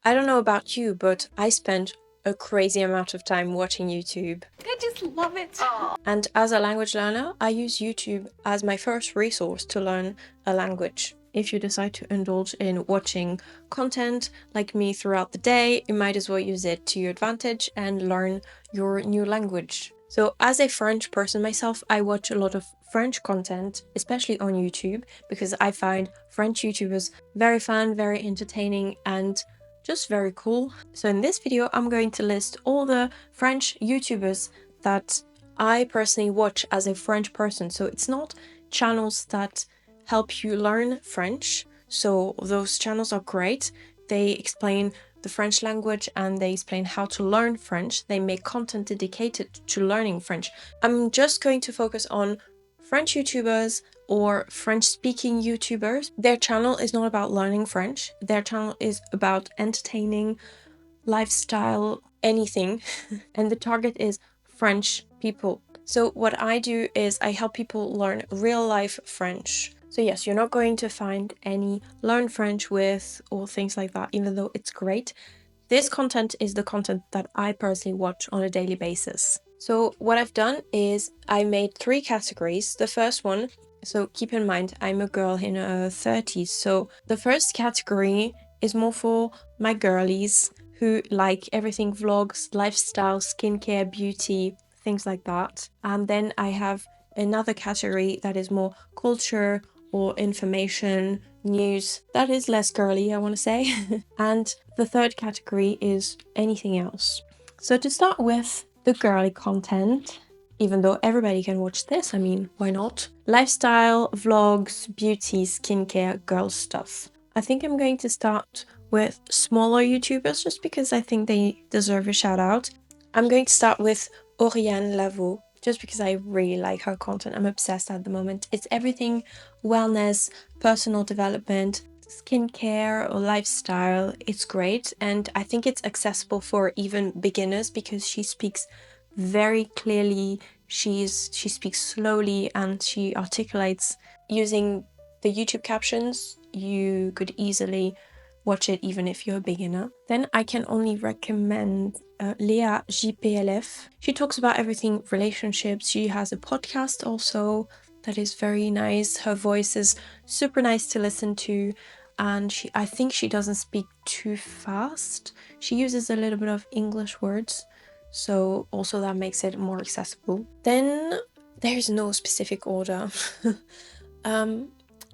I don't know about you, but I spend a crazy amount of time watching YouTube. I just love it. And as a language learner, I use YouTube as my first resource to learn a language. If you decide to indulge in watching content like me throughout the day, you might as well use it to your advantage and learn your new language. So as a French person myself, I watch a lot of French content, especially on YouTube, because I find French YouTubers very fun, very entertaining, and just very cool. So in this video, I'm going to list all the French YouTubers that I personally watch as a French person. So it's not channels that help you learn French. So those channels are great. They explain the French language and they explain how to learn French. They make content dedicated to learning French. I'm just going to focus on French YouTubers or French-speaking YouTubers. Their channel is not about learning French. Their channel is about entertaining, lifestyle, anything. And the target is French people. So what I do is I help people learn real life French. So yes, you're not going to find any learn French with or things like that, even though it's great. This content is the content that I personally watch on a daily basis. So what I've done is I made 3 categories. The first one, so keep in mind, I'm a girl in her 30s. So the first category is more for my girlies who like everything vlogs, lifestyle, skincare, beauty, things like that. And then I have another category that is more culture or information, news. That is less girly, I want to say. And the third category is anything else. So to start with the girly content, even though everybody can watch this, I mean, why not? Lifestyle, vlogs, beauty, skincare, girl stuff. I think I'm going to start with smaller YouTubers just because I think they deserve a shout out. I'm going to start with Oriane Lavo just because I really like her content. I'm obsessed at the moment. It's everything wellness, personal development, skincare or lifestyle. It's great, and I think it's accessible for even beginners because she speaks very clearly. She speaks slowly and she articulates using the YouTube captions. You could easily watch it even if you're a beginner. Then I can only recommend Léa JPLF. She talks about everything relationships. She has a podcast also that is very nice. Her voice is super nice to listen to, and I think she doesn't speak too fast. She uses a little bit of English words, so also that makes it more accessible. Then there's no specific order.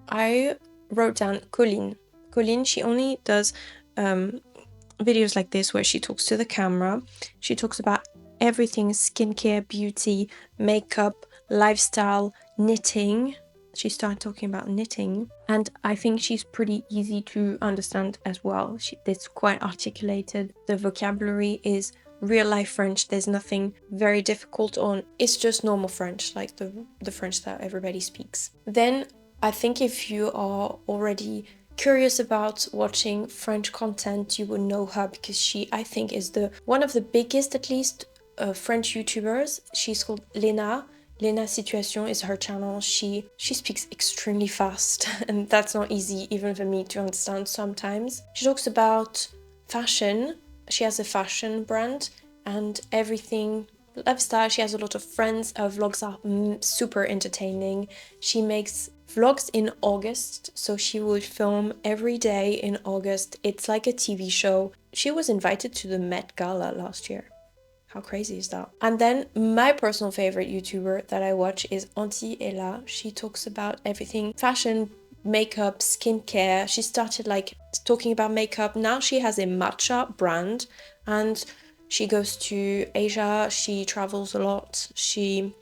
I wrote down Colleen. Colleen, she only does videos like this where she talks to the camera. She talks about everything skincare, beauty, makeup, lifestyle, knitting. She started talking about knitting, and I think she's pretty easy to understand as well. It's quite articulated. The vocabulary is real life French. There's nothing very difficult on. It's just normal French, like the French that everybody speaks. Then I think if you are already curious about watching French content, you would know her because she, I think, is one of the biggest, at least, French YouTubers. She's called Lena. Lena Situation is her channel. She speaks extremely fast, and that's not easy even for me to understand sometimes. She talks about fashion. She has a fashion brand and everything lifestyle. She has a lot of friends. Her vlogs are super entertaining. She makes vlogs in August, so she will film every day in August. It's like a TV show. She was invited to the Met Gala last year. How crazy is that? And then my personal favorite YouTuber that I watch is Auntie Ella. She talks about everything fashion, makeup, skincare. She started like talking about makeup. Now she has a matcha brand and she goes to Asia. She travels a lot. She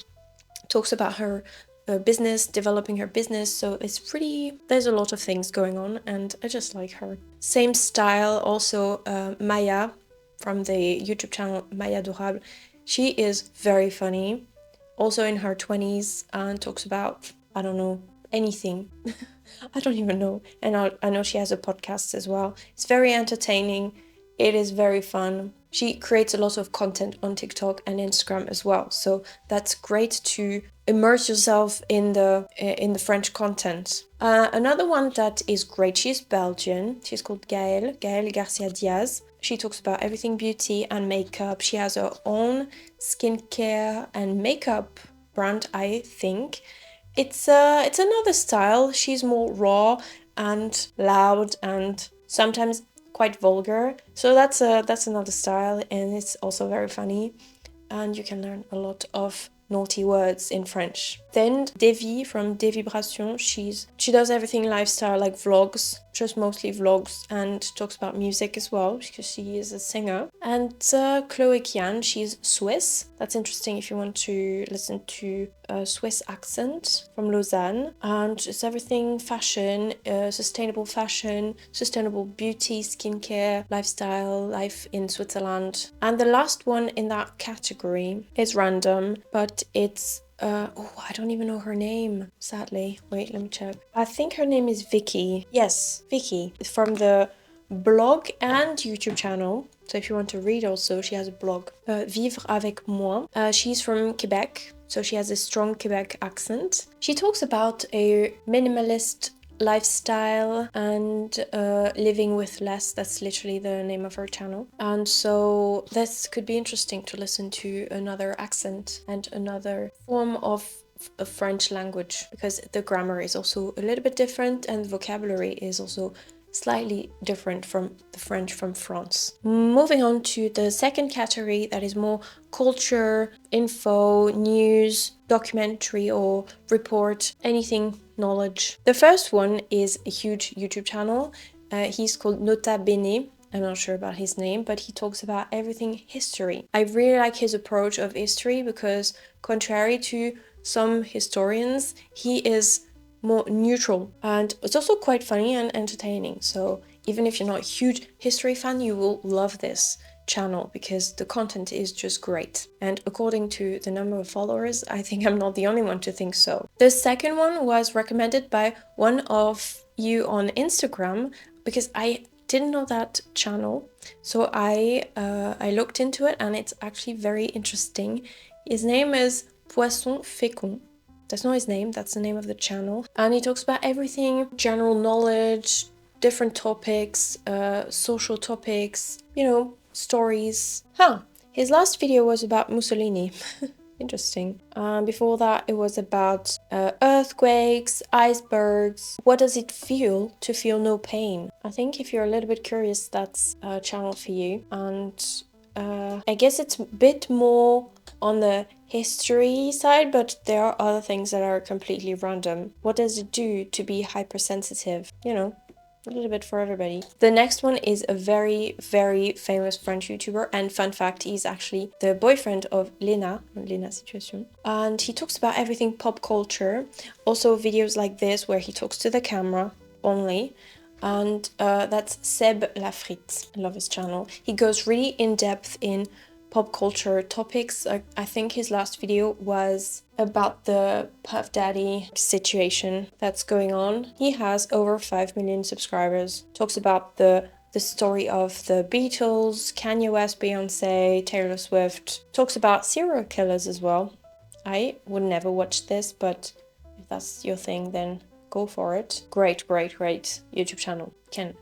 talks about her business, developing her business. So there's a lot of things going on and I just like her. Same style also Maya from the YouTube channel Maya Durable. She is very funny, also in her 20s, and talks about, I don't know, anything. I don't even know. And I know she has a podcast as well. It's very entertaining. It is very fun. She creates a lot of content on TikTok and Instagram as well. So that's great to immerse yourself in the French content. Another one that is great, she's Belgian. She's called Gaëlle Garcia Diaz. She talks about everything beauty and makeup. She has her own skincare and makeup brand, I think. It's another style. She's more raw and loud and sometimes quite vulgar. So that's another style, and it's also very funny. And you can learn a lot of naughty words in French. Then Devi from Devibration, she does everything lifestyle, like vlogs, just mostly vlogs, and talks about music as well because she is a singer. And Chloe Kian, she's Swiss. That's interesting if you want to listen to a Swiss accent from Lausanne. And it's everything fashion, sustainable beauty, skincare, lifestyle, life in Switzerland. And the last one in that category is random, but it's I don't even know her name, sadly. Wait, let me check. I think her name is Vicky. Yes, Vicky. It's from the blog and YouTube channel. So if you want to read also, she has a blog. Vivre avec moi. She's from Quebec, so she has a strong Quebec accent. She talks about a minimalist lifestyle and living with less. That's literally the name of her channel. And so this could be interesting to listen to another accent and another form of a French language, because the grammar is also a little bit different and the vocabulary is also slightly different from the French from France. Moving on to the second category, that is more culture, info, news, documentary or report, anything knowledge. The first one is a huge YouTube channel. He's called Nota Bene. I'm not sure about his name, but he talks about everything history. I really like his approach of history because contrary to some historians, he is more neutral, and it's also quite funny and entertaining. So even if you're not a huge history fan, you will love this channel because the content is just great. And according to the number of followers, I think I'm not the only one to think so. The second one was recommended by one of you on Instagram because I didn't know that channel, so I looked into it and it's actually very interesting. His name is Poisson Fécond. That's not his name, that's the name of the channel. And he talks about everything, general knowledge, different topics, social topics, you know, stories. His last video was about Mussolini. Interesting. Before that, it was about earthquakes, icebergs. What does it feel to feel no pain? I think if you're a little bit curious, that's a channel for you. And I guess it's a bit more on the history side, but there are other things that are completely random. What does it do to be hypersensitive? You know, a little bit for everybody. The next one is a very, very famous French YouTuber, and fun fact, he's actually the boyfriend of Lena Situation. And he talks about everything pop culture. Also videos like this where he talks to the camera only. And that's Seb Lafrite. I love his channel. He goes really in depth in pop culture topics. I think his last video was about the Puff Daddy situation that's going on. He has over 5 million subscribers. Talks about the story of the Beatles, Kanye West, Beyonce, Taylor Swift. Talks about serial killers as well. I would never watch this, but if that's your thing, then go for it. Great YouTube channel. Can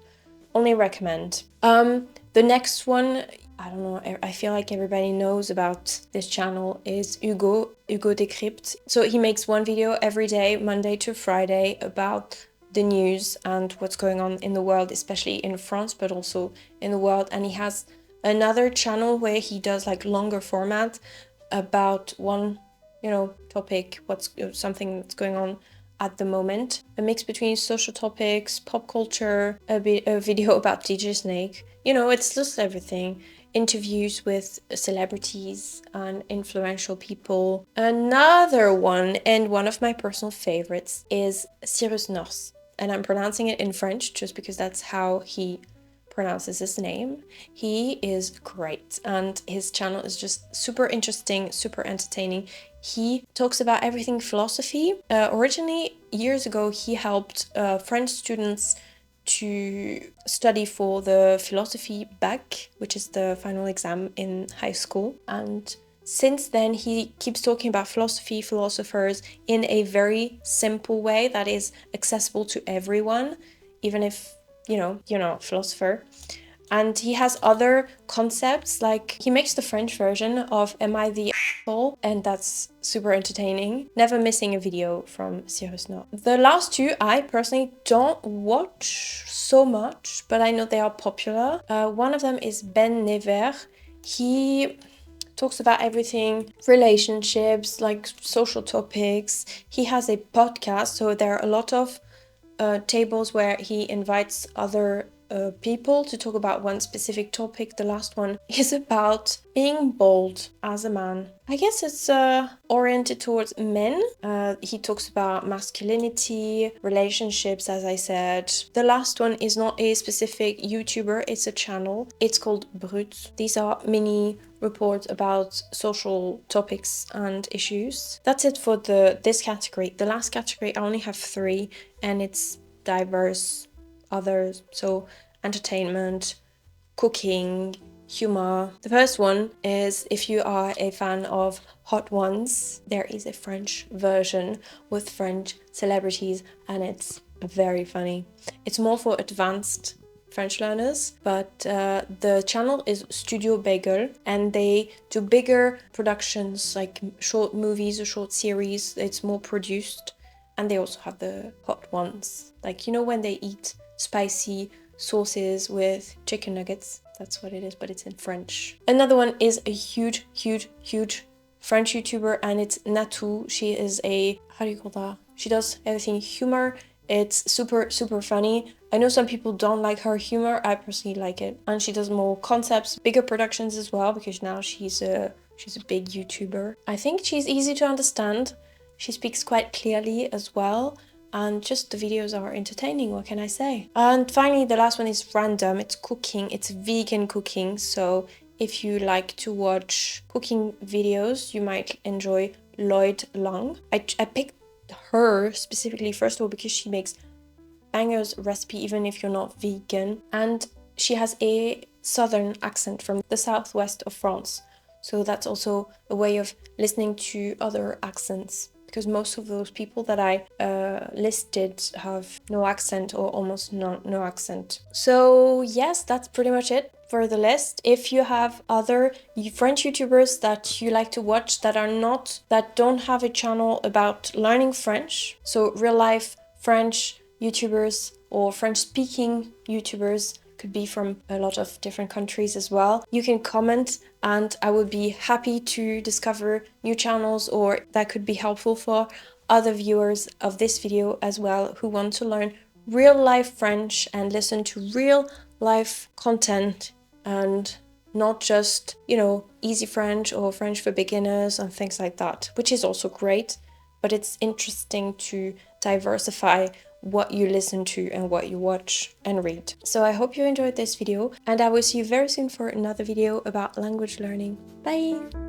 only recommend. The next one, I don't know, I feel like everybody knows about this channel, is Hugo Decrypt. So he makes one video every day, Monday to Friday, about the news and what's going on in the world, especially in France, but also in the world. And he has another channel where he does like longer format about one, you know, topic, what's something that's going on at the moment. A mix between social topics, pop culture, a video about DJ Snake. You know, it's just everything. Interviews with celebrities and influential people. Another one, and one of my personal favorites, is Cyrus North. And I'm pronouncing it in French just because that's how he pronounces his name. He is great and his channel is just super interesting, super entertaining. He talks about everything philosophy. Originally, years ago, he helped French students to study for the philosophy bac, which is the final exam in high school. And since then, he keeps talking about philosophy, philosophers in a very simple way that is accessible to everyone, even if, you're not a philosopher. And he has other concepts, like he makes the French version of Am I the Asshole? And that's super entertaining. Never missing a video from Serious Not. The last two I personally don't watch so much, but I know they are popular. One of them is Ben Never. He talks about everything, relationships, like social topics. He has a podcast, so there are a lot of tables where he invites other people to talk about one specific topic. The last one is about being bold as a man. I guess it's oriented towards men. He talks about masculinity, relationships, as I said. The last one is not a specific YouTuber, it's a channel. It's called Brut. These are mini reports about social topics and issues. That's it for this category. The last category, I only have 3, and it's diverse others, so entertainment, cooking, humor. The first one is, if you are a fan of Hot Ones, there is a French version with French celebrities, and it's very funny. It's more for advanced French learners, but the channel is Studio Bagel, and they do bigger productions like short movies or short series. It's more produced. And they also have the hot ones, like, when they eat spicy sauces with chicken nuggets. That's what it is, but it's in French. Another one is a huge French YouTuber, and it's Natou. She is how do you call that? She does everything humor. It's super funny. I know some people don't like her humor. I personally like it. And she does more concepts, bigger productions as well, because now she's a big YouTuber. I think she's easy to understand. She speaks quite clearly as well, and just the videos are entertaining, what can I say? And finally, the last one is random. It's cooking, it's vegan cooking, so if you like to watch cooking videos, you might enjoy Lloyd Long. I picked her specifically, first of all, because she makes bangers recipe even if you're not vegan, and she has a southern accent from the southwest of France, so that's also a way of listening to other accents, because most of those people that I listed have no accent or almost no accent. So yes, that's pretty much it for the list. If you have other French YouTubers that you like to watch that don't have a channel about learning French, so real life French YouTubers or French speaking YouTubers, could be from a lot of different countries as well, you can comment, and I would be happy to discover new channels, or that could be helpful for other viewers of this video as well, who want to learn real life French and listen to real life content, and not just, easy French or French for beginners and things like that, which is also great, but it's interesting to diversify what you listen to and what you watch and read. So I hope you enjoyed this video, and I will see you very soon for another video about language learning. Bye!